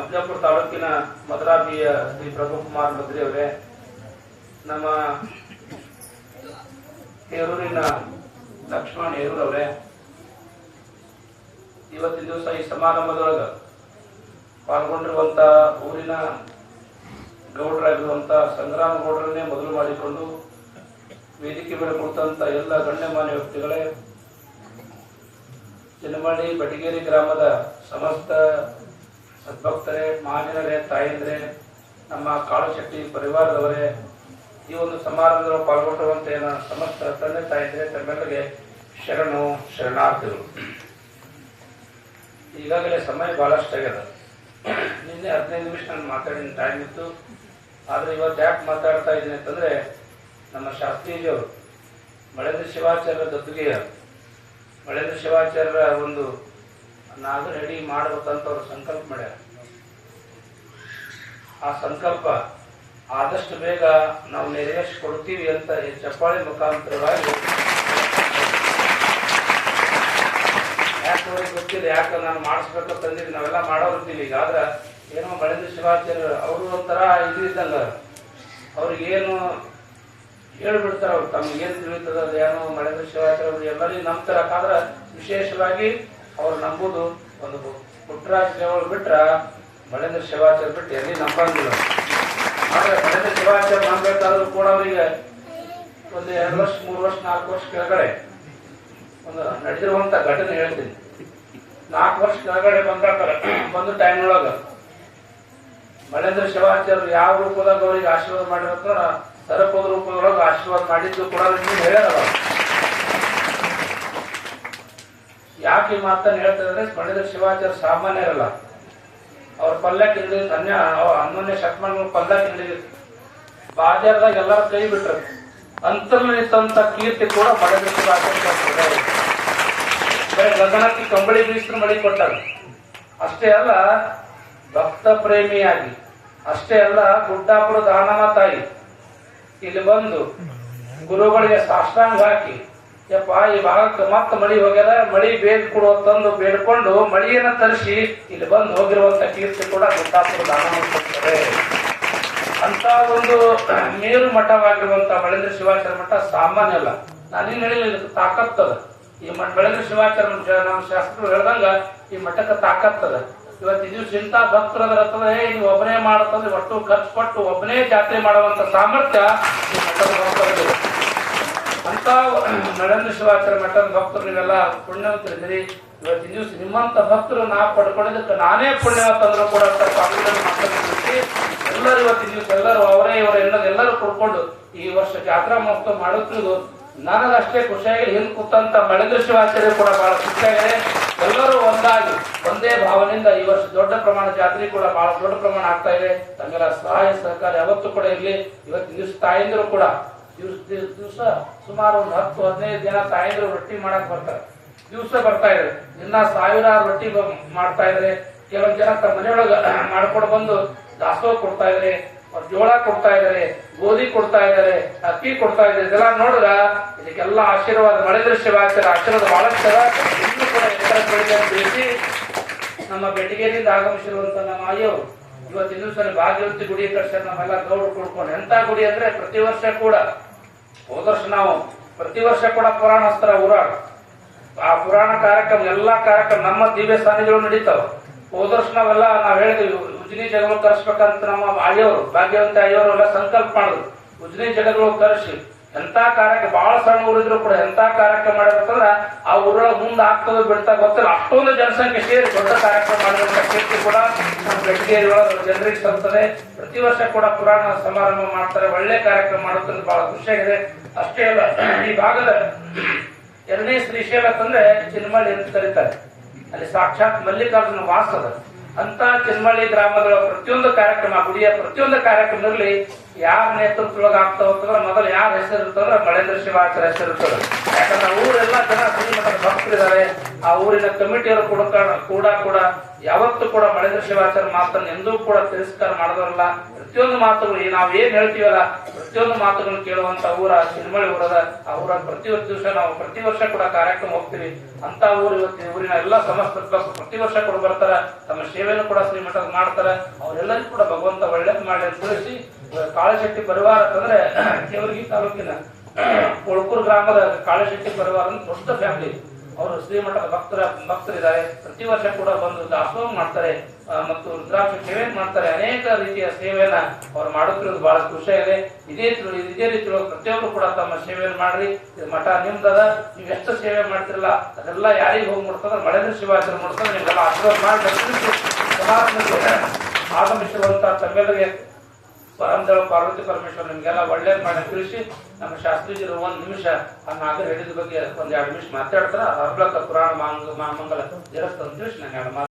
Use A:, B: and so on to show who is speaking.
A: ಅಫಜಲ್ಪುರ ತಾಲೂಕಿನ ಮದರಾಬಿಯ ಶ್ರೀ ಪ್ರಭುಕುಮಾರ್ ಮದ್ರಿ ಅವರೇ, ನಮ್ಮ ಹೇರೂರಿನ ಲಕ್ಷ್ಮಣ್ ಹೇರೂರ್ ಅವರೇ, ಇವತ್ತಿನ ದಿವಸ ಈ ಸಮಾರಂಭದೊಳಗ ಪಾಲ್ಗೊಂಡಿರುವಂತ ಊರಿನ ಗೌಡರಾಗಿರುವಂತ ಸಂಗ್ರಾಮ ಗೌಡರನ್ನೇ ಮೊದಲು ಮಾಡಿಕೊಂಡು ವೇದಿಕೆ ಮೇಲೆ ಕುಳಿತಂತ ಎಲ್ಲ ಗಣ್ಯಮಾನ್ಯ ವ್ಯಕ್ತಿಗಳೇ, ಚಿನ್ನಮಳ್ಳಿ ಬಟಿಗೇರಿ ಗ್ರಾಮದ ಸಮಸ್ತ ಸದ್ಭಕ್ತರೇ, ಮಾನ್ಯರೇ, ತಾಯಂದ್ರೇ, ನಮ್ಮ ಕಾಳುಶೆಟ್ಟಿ ಪರಿವಾರದವರೇ, ಈ ಒಂದು ಸಮಾರಂಭದಲ್ಲಿ ಪಾಲ್ಗೊಂಡಿರುವಂತೆ ಸಮಸ್ತ ತಂದೆ ತಾಯಂದ್ರೇ, ತಮ್ಮೆಲ್ಲರಿಗೆ ಶರಣು ಶರಣಾರ್ಥಿಗಳು. ಈಗಾಗಲೇ ಸಮಯ ಬಹಳಷ್ಟಾಗ್ಯದ. ನಿನ್ನೆ 15 ನಿಮಿಷ ನಾನು ಮಾತಾಡಿದ ಟೈಮ್ ಇತ್ತು. ಆದ್ರೆ ಇವತ್ತು ಯಾಕೆ ಮಾತಾಡ್ತಾ ಇದ್ದೀನಿ ಅಂತಂದ್ರೆ, ನಮ್ಮ ಶಾಸ್ತ್ರೀಜಿಯವರು ಮಳೇಂದ್ರ ಶಿವಾಚಾರ್ಯರ ಗದ್ದುಗೆಯ ಮಳೇಂದ್ರ ಶಿವಾಚಾರ್ಯರ ಒಂದು ನಾಗರ ರೆಡಿ ಮಾಡಬೇಕಂತ ಅವರು ಸಂಕಲ್ಪ ಮಾಡ್ಯಾರ. ಆ ಸಂಕಲ್ಪ ಆದಷ್ಟು ಬೇಗ ನಾವು ನೆರವೇರಿಸಿಕೊಡ್ತೀವಿ ಅಂತ ಈ ಚಪ್ಪಾಳೆ ಮುಖಾಂತರವಾಗಿ, ಯಾಕೆ ಗೊತ್ತಿಲ್ಲ, ಯಾಕೆ ನಾನು ಮಾಡಿಸ್ಬೇಕಂತ ತಂದಿದ್ದು, ನಾವೆಲ್ಲ ಮಾಡೋರಿರ್ತೀವಿ. ಈಗ ಆದ್ರೆ ಏನೋ ಮಳೇಂದ್ರ ಶಿವಾಚಾರ್ಯ ಅವರು ಒಂಥರ ಇದು ಇದ್ದಂಗ, ಅವ್ರಿಗೇನು ಹೇಳ್ಬಿಡ್ತಾರ, ಅವ್ರು ತಮ್ಗೇನು ತಿಳಿತದ ಅದೇನೋ ಮಳೇಂದ್ರ ಶಿವಾಚಾರ್ಯ ಅವರು ಎಲ್ಲರಿಗೂ ನಂಬ್ತಾರ. ವಿಶೇಷವಾಗಿ ಅವ್ರು ನಂಬುದು ಒಂದು ಪುಟ್ಟರಾಜ ದೇವರು ಬಿಟ್ರ ಮಳೇಂದ್ರ ಶಿವಾಚಾರ್ಯ ಬಿಟ್ಟು ಎಲ್ಲಿ ನಂಬಂಗಿಲ್ಲ. ಆದ್ರೆ ಮಳೇಂದ್ರ ಶಿವಾಚಾರ್ಯ ನಂಬಬೇಕಾದ್ರೂ ಕೂಡ ಅವರಿಗೆ ಒಂದು 2 ವರ್ಷ 3 ವರ್ಷ 4 ವರ್ಷ ಕೆಳಗಡೆ ಒಂದು ನಡೆದಿರುವಂತ ಘಟನೆ ಹೇಳ್ತೀನಿ. 4 ವರ್ಷ ಕೆಳಗಡೆ ಬಂದ ಟೈಮ್ನೊಳಗ ಮಳೇಂದ್ರ ಶಿವಾಚಾರ್ಯರು ಯಾವ ರೂಪದಾಗ ಅವರಿಗೆ ಆಶೀರ್ವಾದ ಮಾಡಿರೋದ್ರ ಸರಪದ ರೂಪದೊಳಗೆ ಆಶೀರ್ವಾದ ಮಾಡಿದ್ದು ಕೂಡ ಹೇಳ್ಯಾರ. ಯಾಕೆ ಈ ಮಾತನ್ನು ಹೇಳ್ತಿದ್ರೆ, ಮಳೇಂದ್ರ ಶಿವಾಚಾರ್ಯ ಸಾಮಾನ್ಯರಲ್ಲ. ಅವ್ರ ಪಲ್ಲಕ್ಕೆ ಹಿಡಿದು ಅನ್ಯೋನ್ಯ ಶತಮಾನಗಳು ಪಲ್ಲಕ್ಕೆ ಹಿಡಿದು ಬಾಜಾರದಾಗ ಎಲ್ಲರ ಕೈ ಬಿಟ್ರು. ಅಂತರ್ನಿತ್ತಂತ ಕೀರ್ತಿ ಕೂಡ ಮಳೇಂದ್ರ ಶಿವಾಚಾರ್ಯ. ಗಗನಕ್ಕೆ ಕಂಬಳಿ ಬೀಸಿದ್ರು ಮಳಿ ಕೊಟ್ಟಾಗ. ಅಷ್ಟೇ ಅಲ್ಲ, ಭಕ್ತ ಪ್ರೇಮಿಯಾಗಿ, ಅಷ್ಟೇ ಅಲ್ಲ, ಗುಡ್ಡಾಪುರ ದಾನಮ ತಾಯಿ ಇಲ್ಲಿ ಬಂದು ಗುರುಗಳಿಗೆ ಸಾಷ್ಟಾಂಗ ಹಾಕಿ, ಯಪ್ಪ ಈ ಭಾಗಕ್ಕೆ ಮತ್ತೆ ಮಳಿ ಹೋಗ್ಯದ, ಮಳಿ ಬೇಗ ಕೊಡುವ ತಂದು ಬೇಡ್ಕೊಂಡು ಮಳಿಯನ್ನ ತರಿಸಿ ಇಲ್ಲಿ ಬಂದು ಹೋಗಿರುವಂತ ಕೀರ್ತಿ ಕೂಡ ಗುಡ್ಡಾಪುರ ದಾನಮ ಕೊಡ್ತಾರೆ. ಅಂತ ಒಂದು ಮೇರು ಮಠವಾಗಿರುವಂತ ಮಳೇಂದ್ರ ಶಿವಾಚಾರ್ಯ ಮಠ ಸಾಮಾನ್ಯ ಅಲ್ಲ. ನಾನೇನ್ ಹೇಳಿಲ್ಲ, ಇದಕ್ಕೆ ತಾಕತ್ತದ. ಈ ಮಳೇಂದ್ರ ಶಿವಾಚಾರ್ಯ ನಮ್ಮ ಶಾಸ್ತ್ರಗಳು ಹೇಳ್ದಂಗ ಈ ಮಠಕ್ಕೆ ತಾಕತ್ತದ. ಇವತ್ತು ದಿವಸ ಇಂಥ ಭಕ್ತರದರತ್ತದ, ನೀವು ಒಬ್ಬನೇ ಮಾಡತ್ತಂದ್ರೆ ಒಟ್ಟು ಖರ್ಚು ಕೊಟ್ಟು ಒಬ್ಬನೇ ಜಾತ್ರೆ ಮಾಡುವಂತ ಸಾಮರ್ಥ್ಯ ಈ ಮಠದ ಭಕ್ತರಲ್ಲಿದೆ. ಅಂತ ಮಳೇಂದ್ರ ಶಿವಾಚಾರ್ಯ ಮಠದ ಭಕ್ತರು ನೀವೆಲ್ಲ ಪುಣ್ಯವಂತರಿದ್ದೀರಿ. ಇವತ್ತಿನ ದಿವಸ ನಿಮ್ಮಂತ ಭಕ್ತರು ನಾ ಪಡ್ಕೊಳ್ಳೋದಕ್ಕೆ ನಾನೇ ಪುಣ್ಯವಂತಂದ್ರು ಕೂಡ ಎಲ್ಲರೂ ಇವತ್ತಿನ ದಿವಸ ಎಲ್ಲರೂ ಅವರೇ ಇವರೇ ಎಲ್ಲರೂ ಕೊಡ್ಕೊಂಡು ಈ ವರ್ಷ ಜಾತ್ರಾ ಮಹೋತ್ಸವ ಮಾಡುತ್ತಿರುವುದು ನನಗಷ್ಟೇ ಖುಷಿಯಾಗಿ ಹಿಂದೆ ಕೂತಂತ ಮಳೇಂದ್ರ ಶಿವಾಚಾರ್ಯ ಕೂಡ ಬಹಳ ಖುಷಿಯಾಗಿದೆ. ಎಲ್ಲರೂ ಒಂದಾಗಿ ಒಂದೇ ಭಾವನೆಯಿಂದ ಈ ವರ್ಷ ದೊಡ್ಡ ಪ್ರಮಾಣ ಜಾತ್ರೆ ಕೂಡ ಬಹಳ ದೊಡ್ಡ ಪ್ರಮಾಣ ಆಗ್ತಾ ಇದೆ. ತಮ್ಮೆಲ್ಲ ಸಹಾಯ ಸಹಕಾರ ಯಾವತ್ತೂ ಕೂಡ ಇರಲಿ. ಇವತ್ತಿನ ದಿವಸ ತಾಯಂದಿರು ಕೂಡ ದಿವಸ ಸುಮಾರು ಒಂದು 10-15 ಜನ ತಾಯಂದಿರು ರೊಟ್ಟಿ ಮಾಡಕ್ ಬರ್ತಾರೆ. ದಿವಸ ಬರ್ತಾ ಇದ್ದಾರೆ. ಇನ್ನ 1000 ರೊಟ್ಟಿ ಮಾಡ್ತಾ ಇದ್ದಾರೆ. ಕೆಲವೊಂದು ಜನ ತಮ್ಮ ಮನೆಯೊಳಗ ಮಾಡ್ಕೊಂಡು ಬಂದು ದಾಸೋಹ ಕೊಡ್ತಾ ಇದ್ದಾರೆ, ಜೋಳ ಕೊಡ್ತಾ ಇದ್ದಾರೆ, ಗೋಧಿ ಕೊಡ್ತಾ ಇದ್ದಾರೆ, ಅಕ್ಕಿ ಕೊಡ್ತಾ ಇದ್ದಾರೆ. ಇದೆಲ್ಲ ನೋಡಿದ್ರ ಇದಕ್ಕೆಲ್ಲ ಆಶೀರ್ವಾದ ಮಳೇಂದ್ರ ಶಿವಾಚಾರ್ಯ ಆಶೀರ್ವಾದ ಬಹಳಷ್ಟು ಇನ್ನೂ ಕೂಡ ಎತ್ತರ ಬೆಳೆದ ತಿಳಿಸಿ ನಮ್ಮ ಬೆಟಗೇರಿಯಿಂದ ಆಗಮಿಸಿರುವಂತ ನಮ್ಮ ಆಯವರು ಇವತ್ತಿನ ದಿವಸ ಭಾಗ್ಯವತಿ ಗುಡಿ ಕಟ್ಸ ನಮ್ಮೆಲ್ಲ ಗೌಡ್ರು ಕೊಡ್ಕೊಂಡು. ಎಂತ ಗುಡಿ ಅಂದ್ರೆ ಪ್ರತಿ ವರ್ಷ ಕೂಡ, ಹೋದ ವರ್ಷ ನಾವು ಪ್ರತಿ ವರ್ಷ ಕೂಡ ಪುರಾಣ ಹಸ್ತರ ಊರಾಗ ಆ ಪುರಾಣ ಕಾರ್ಯಕ್ರಮ ಎಲ್ಲಾ ಕಾರ್ಯಕ್ರಮ ನಮ್ಮ ದಿವ್ಯ ಸ್ಥಾನಿಗಳು ನಡೀತಾವ. ಹೋದ ವರ್ಷ ನಾವ್ ಹೇಳಿದ್ವಿ ಉಜ್ನಿ ಜಗಗಳು ಕರೆಸ್ಬೇಕಂತ ನಮ್ಮ ಆಯೋರು ಭಾಗ್ಯವಂತ ಆಯೋರು ಎಲ್ಲ ಸಂಕಲ್ಪ ಮಾಡಿದ್ರು. ಉಜ್ನಿ ಜಗಗಳು ಕರೆಸಿ ಎಂತ ಕಾರ್ಯಕ್ರಮ ಬಹಳ ಸಣ್ಣ ಊರಿದ್ರು ಕೂಡ ಎಂತ ಕಾರ್ಯಕ್ರಮ ಮಾಡಿರ್ಬೇಕಂದ್ರ ಆ ಊರೊಳಗೆ ಮುಂದೆ ಆಗ್ತದೆ ಬಿಡ್ತಾ ಗೊತ್ತಿಲ್ಲ, ಅಷ್ಟೊಂದು ಜನಸಂಖ್ಯೆ ಸೇರಿ ದೊಡ್ಡ ಕಾರ್ಯಕ್ರಮ ಮಾಡಿರುವಂತ ಕೀರ್ತಿ ಕೂಡ ನಮ್ಮ ಬೆಟಗೇರಿ ಒಳಗೆ ಜನರಿಗೆ ಸಲ್ತದೆ. ಪ್ರತಿ ವರ್ಷ ಕೂಡ ಪುರಾಣ ಸಮಾರಂಭ ಮಾಡ್ತಾರೆ, ಒಳ್ಳೆ ಕಾರ್ಯಕ್ರಮ ಮಾಡುತ್ತದೆ, ಬಹಳ ಖುಷಿಯಾಗಿದೆ. ಅಷ್ಟೇ ಅಲ್ಲ, ಈ ಭಾಗದ 2ನೇ ಶ್ರೀಶೈಲ ಅಂತಂದ್ರೆ ಚಿನ್ನಮಳ್ಳಿ ಅಂತ ಕರೀತಾರೆ. ಅಲ್ಲಿ ಸಾಕ್ಷಾತ್ ಮಲ್ಲಿಕಾರ್ಜುನ ವಾಸ ಅದ. ಅಂತ ಚಿನ್ನಮಳ್ಳಿ ಗ್ರಾಮದ ಪ್ರತಿಯೊಂದು ಕಾರ್ಯಕ್ರಮ, ಗುಡಿಯ ಪ್ರತಿಯೊಂದು ಕಾರ್ಯಕ್ರಮದಲ್ಲಿ ಯಾರ ನೇತೃತ್ವದೊಳಗೆ ಆಗ್ತಾ ಹೋಗ್ತದ್ರ ಮೊದಲು ಯಾರ ಹೆಸರು ಇರ್ತದ್ರ ಮಳೇಂದ್ರ ಶಿವಾಚಾರ್ಯ ಹೆಸರು ಇರ್ತದ. ಯಾಕಂದ್ರೆ ಊರೆಲ್ಲ ಜನ ಶ್ರೀಮಠದ ಭಕ್ತರಿದ್ದಾರೆ. ಆ ಊರಿನ ಕಮಿಟಿಯವರು ಕೂಡ ಯಾವತ್ತೂ ಕೂಡ ಮಳೇಂದ್ರ ಶಿವಾಚಾರ್ಯ ಮಾತನ್ನು ಎಂದೂ ಕೂಡ ತಿರಸ್ಕಾರ ಮಾಡಿದವರಲ್ಲ. ಪ್ರತಿಯೊಂದು ಮಾತುಗಳು ನಾವ್ ಏನ್ ಹೇಳ್ತೀವಲ್ಲ ಪ್ರತಿಯೊಂದು ಮಾತುಗಳನ್ನು ಕೇಳುವಂತ ಊರ ಸಿರಿಮಳಿ ಊರದ. ಆ ಊರ ಪ್ರತಿ ದಿವಸ ನಾವು ಪ್ರತಿ ವರ್ಷ ಕೂಡ ಕಾರ್ಯಕ್ರಮ ಹೋಗ್ತೀವಿ. ಅಂತ ಊರು ಇವತ್ತು ಊರಿನ ಎಲ್ಲಾ ಸಮಸ್ತ ಪ್ರತಿ ವರ್ಷ ಕೂಡ ಬರ್ತಾರ. ತಮ್ಮ ಸೇವೆಯನ್ನು ಕೂಡ ಶ್ರೀಮಠದ ಮಾಡ್ತಾರ. ಅವರೆಲ್ಲರಿಗೂ ಕೂಡ ಭಗವಂತ ಒಳ್ಳೇದ್ ಮಾಡಿ ಅಂತ ತಿಳಿಸಿ, ಕಾಳಶೆಟ್ಟಿ ಪರಿವಾರ ಅಂತಂದ್ರೆ ದೇವರಗಿ ತಾಲೂಕಿನ ಕೊಳಕೂರು ಗ್ರಾಮದ ಕಾಳಶೆಟ್ಟಿ ಪರಿವಾರ ಅಂತ ದೊಡ್ಡ ಫ್ಯಾಮಿಲಿ. ಅವರು ಶ್ರೀಮಠದ ಭಕ್ತರಿದ್ದಾರೆ. ಪ್ರತಿ ವರ್ಷ ಕೂಡ ಬಂದು ದಾಸೋಹ ಮಾಡ್ತಾರೆ ಮತ್ತು ರುದ್ರಾಕ್ಷ ಸೇವೆ ಮಾಡ್ತಾರೆ. ಅನೇಕ ರೀತಿಯ ಸೇವೆಯನ್ನ ಅವ್ರು ಮಾಡುತ್ತಿರೋದು ಬಹಳ ಖುಷಿಯಾಗಿದೆ. ಇದೇ ರೀತಿ ಪ್ರತಿಯೊಬ್ಬರು ಕೂಡ ತಮ್ಮ ಸೇವೆಯನ್ನು ಮಾಡ್ರಿ. ಇದು ಮಠ ನಿಮ್ದದ. ನೀವು ಎಷ್ಟು ಸೇವೆ ಮಾಡ್ತಿರಲ್ಲ ಅದೆಲ್ಲ ಯಾರಿಗೆ ಹೋಗಿ ಮುಡ್ತದ ಮಳೇಂದ್ರ ಶಿವಾಚಾರ್ಯ ಮುಡ್ತದ. ನಿಮ್ಗೆಲ್ಲ ಆಶೀರ್ವಾದ ಮಾಡಿ ಆಗಮಿಸಿರುವಂತ ತಮ್ಮೆಲ್ಲರಿಗೆ ಪರಮದೇವ ಪಾರ್ವತಿ ಪರಮೇಶ್ವರ ನಿಮ್ಗೆಲ್ಲ ಒಳ್ಳೇದ್ ಮಾಡಿ ತಿಳಿಸಿ, ನಮ್ಮ ಶಾಸ್ತ್ರೀಜರು ಒಂದ್ ನಿಮಿಷ ಆ ನಾಗರ ಹೇಳಿದ ಬಗ್ಗೆ ಒಂದ್ 2 ನಿಮಿಷ ಮಾತಾಡ್ತಾರ. ಅರ್ಲಕ್ಕ ಪುರಾಣ ಮಂಗಲ ಜರಸ್ತಂತ ತಿಳಿಸಿ ನಂಗೆ